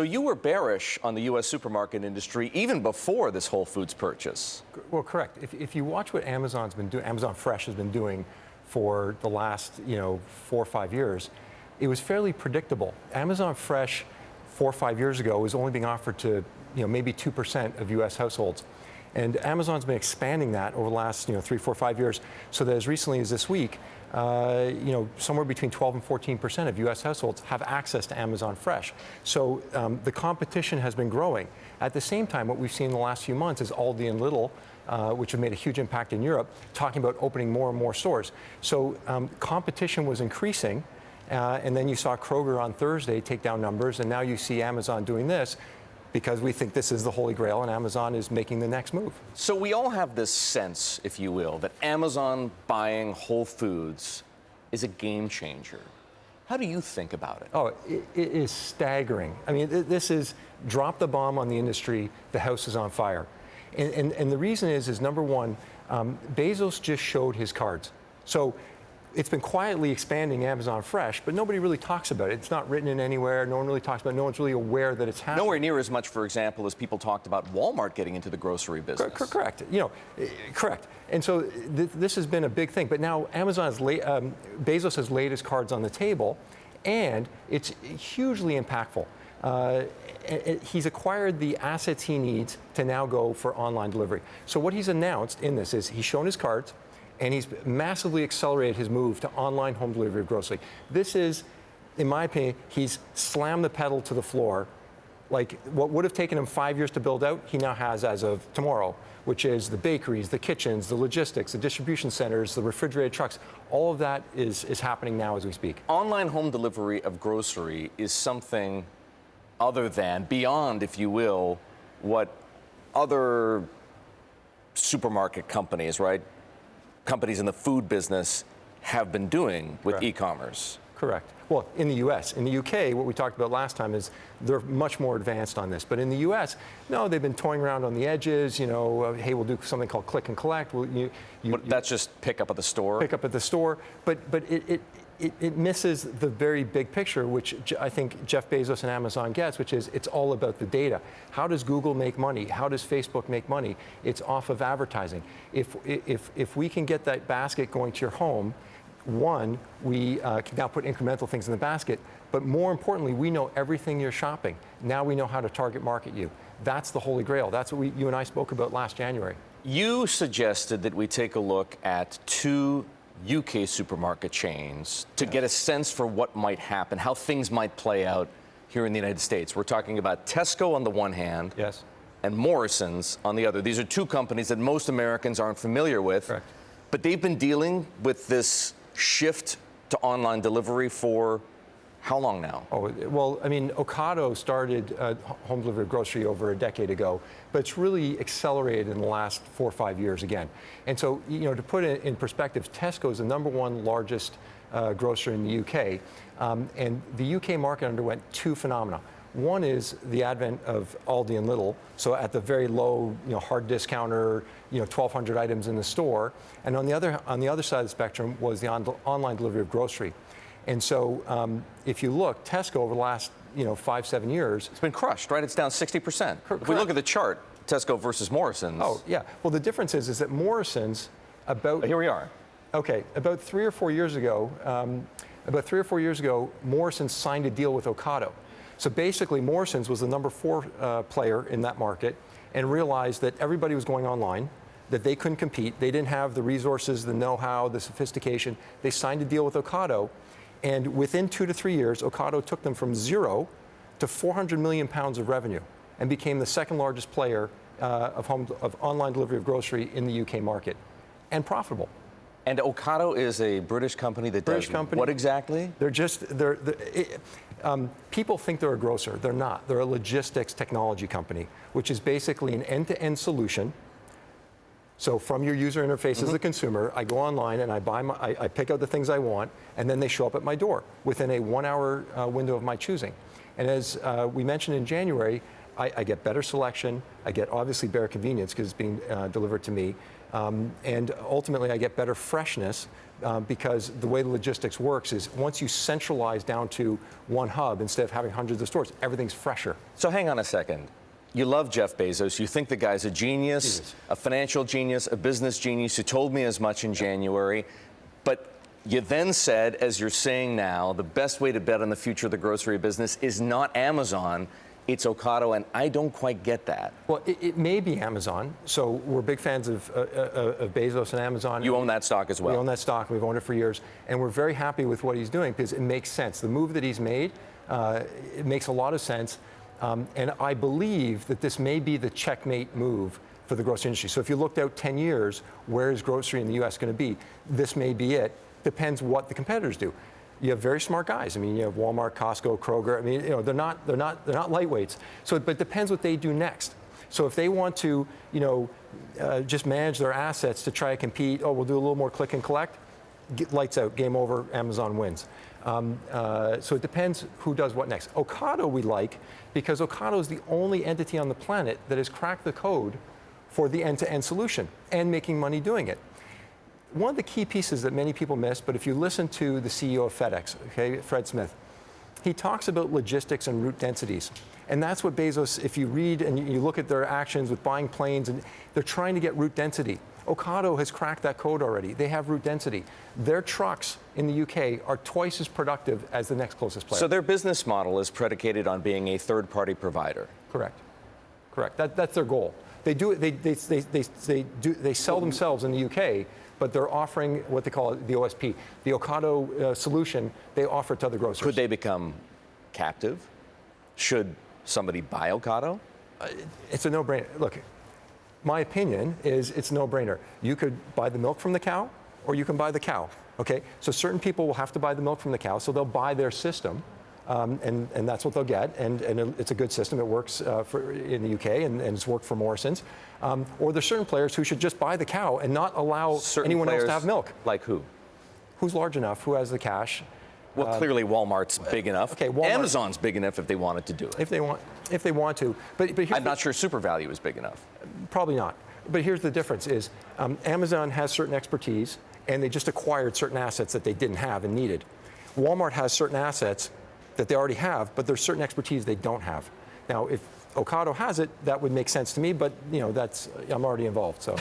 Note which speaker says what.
Speaker 1: So you were bearish on the U.S. supermarket industry even before this Whole Foods purchase.
Speaker 2: Well, correct. If you watch what Amazon's been doing, Amazon Fresh has been doing for the last 4 or 5 years, it was fairly predictable. Amazon Fresh 4 or 5 years ago was only being offered to maybe 2% of U.S. households. And Amazon's been expanding that over the last 3, 4, 5 years, so that as recently as this week, somewhere between 12 and 14% of U.S. households have access to Amazon Fresh. So the competition has been growing. At the same time, what we've seen in the last few months is Aldi and Lidl, which have made a huge impact in Europe, talking about opening more and more stores. So competition was increasing, and then you saw Kroger on Thursday take down numbers, and now you see Amazon doing this, because we think this is the Holy Grail and Amazon is making the next move.
Speaker 1: So we all have this sense, if you will, that Amazon buying Whole Foods is a game changer. How do you think about it?
Speaker 2: Oh, it is staggering. I mean, this is drop the bomb on the industry, the house is on fire. And the reason is number one, Bezos just showed his cards. So it's been quietly expanding Amazon Fresh, but nobody really talks about it. It's not written in anywhere. No one really talks about it. No one's really aware that it's happening.
Speaker 1: Nowhere near as much, for example, as people talked about Walmart getting into the grocery business.
Speaker 2: Correct. Correct. And so this has been a big thing. But now Bezos has laid his cards on the table, and it's hugely impactful. He's acquired the assets he needs to now go for online delivery. So what he's announced in this is he's shown his cards, and he's massively accelerated his move to online home delivery of grocery. This is, in my opinion, he's slammed the pedal to the floor. Like what would have taken him 5 years to build out, he now has as of tomorrow, which is the bakeries, the kitchens, the logistics, the distribution centers, the refrigerated trucks. All of that is happening now as we speak.
Speaker 1: Online home delivery of grocery is something other than, beyond, if you will, what other supermarket companies, right? Companies in the food business have been doing with e-commerce.
Speaker 2: Correct. Well, in the U.S. In the U.K., what we talked about last time is they're much more advanced on this. But in the U.S., no, they've been toying around on the edges. Hey, we'll do something called click and collect.
Speaker 1: But that's just pick up at the store?
Speaker 2: Pick up at the store. But it misses the very big picture, which I think Jeff Bezos and Amazon gets, which is it's all about the data. How does Google make money? How does Facebook make money? It's off of advertising. If we can get that basket going to your home, one, we can now put incremental things in the basket, but more importantly, we know everything you're shopping. Now we know how to target market you. That's the Holy Grail. That's what you and I spoke about last January.
Speaker 1: You suggested that we take a look at 2 UK supermarket chains to get a sense for what might happen, how things might play out here in the United States. We're talking about Tesco on the one hand, and Morrison's on the other. These are 2 companies that most Americans aren't familiar with.
Speaker 2: Correct.
Speaker 1: But they've been dealing with this shift to online delivery for how long now?
Speaker 2: Oh, well, I mean, Ocado started home delivery of grocery over a decade ago, but it's really accelerated in the last 4 or 5 years again. And so, to put it in perspective, Tesco is the #1 largest grocer in the UK, and the UK market underwent 2 phenomena. One is the advent of Aldi and Lidl, so at the very low, hard discounter, 1,200 items in the store, and on the other side of the spectrum was the online delivery of grocery. And so if you look, Tesco over the last 5, 7 years,
Speaker 1: it's been crushed, right? It's down 60%. If we look at the chart, Tesco versus Morrison's.
Speaker 2: Oh yeah. Well, the difference is that Morrison's
Speaker 1: here we are.
Speaker 2: Okay, about 3 or 4 years ago, Morrison's signed a deal with Ocado. So basically, Morrison's was the #4 player in that market, and realized that everybody was going online, that they couldn't compete. They didn't have the resources, the know-how, the sophistication. They signed a deal with Ocado, and within 2 to 3 years, Ocado took them from 0 to 400 million pounds of revenue, and became the 2nd largest player of online delivery of grocery in the UK market, and profitable.
Speaker 1: And Ocado is a British company that does what exactly?
Speaker 2: People think they're a grocer. They're not. They're a logistics technology company, which is basically an end-to-end solution. So from your user interface as a consumer, I go online and I pick out the things I want, and then they show up at my door within a 1-hour window of my choosing. And as we mentioned in January, I get better selection. I get obviously better convenience because it's being delivered to me. And ultimately, I get better freshness because the way the logistics works is once you centralize down to one hub instead of having hundreds of stores, everything's fresher.
Speaker 1: So hang on a second. You love Jeff Bezos. You think the guy's a genius, a financial genius, a business genius. You told me as much in January. But you then said, as you're saying now, the best way to bet on the future of the grocery business is not Amazon, it's Ocado, and I don't quite get that.
Speaker 2: Well, it may be Amazon. So we're big fans of Bezos and Amazon.
Speaker 1: You own that stock as well.
Speaker 2: We own that stock. We've owned it for years. And we're very happy with what he's doing because it makes sense. The move that he's made, it makes a lot of sense. And I believe that this may be the checkmate move for the grocery industry. So if you looked out 10 years, where is grocery in the U.S. going to be? This may be it. Depends what the competitors do. You have very smart guys. I mean, you have Walmart, Costco, Kroger. I mean, they're not lightweights. So, but it depends what they do next. So if they want to, just manage their assets to try to compete, we'll do a little more click and collect, lights out, game over, Amazon wins. So it depends who does what next. Ocado we like because Ocado is the only entity on the planet that has cracked the code for the end-to-end solution and making money doing it. One of the key pieces that many people miss, but if you listen to the CEO of FedEx, okay, Fred Smith, he talks about logistics and route densities. And that's what Bezos, if you read and you look at their actions with buying planes, and they're trying to get route density. Ocado has cracked that code already. They have route density. Their trucks in the UK are twice as productive as the next closest player.
Speaker 1: So their business model is predicated on being a third-party provider.
Speaker 2: Correct. That's their goal. They do they sell themselves in the UK, but they're offering what they call the OSP, the Ocado solution. They offer it to other grocers.
Speaker 1: Could they become captive? Should somebody buy Ocado?
Speaker 2: It's a no-brainer. Look, my opinion is it's a no-brainer. You could buy the milk from the cow, or you can buy the cow. Okay, so certain people will have to buy the milk from the cow, so they'll buy their system, and that's what they'll get. And it's a good system. It works in the UK, and it's worked for Morrison's. Or there's certain players who should just buy the cow and not allow anyone else to have milk.
Speaker 1: Like who?
Speaker 2: Who's large enough? Who has the cash?
Speaker 1: Well, clearly Walmart's big enough.
Speaker 2: Okay, Walmart,
Speaker 1: Amazon's big enough if they wanted to do it.
Speaker 2: If they want to. But
Speaker 1: I'm not sure SuperValue is big enough.
Speaker 2: Probably not. But here's the difference: is Amazon has certain expertise, and they just acquired certain assets that they didn't have and needed. Walmart has certain assets that they already have, but there's certain expertise they don't have. Now, if Ocado has it, that would make sense to me. But I'm already involved. So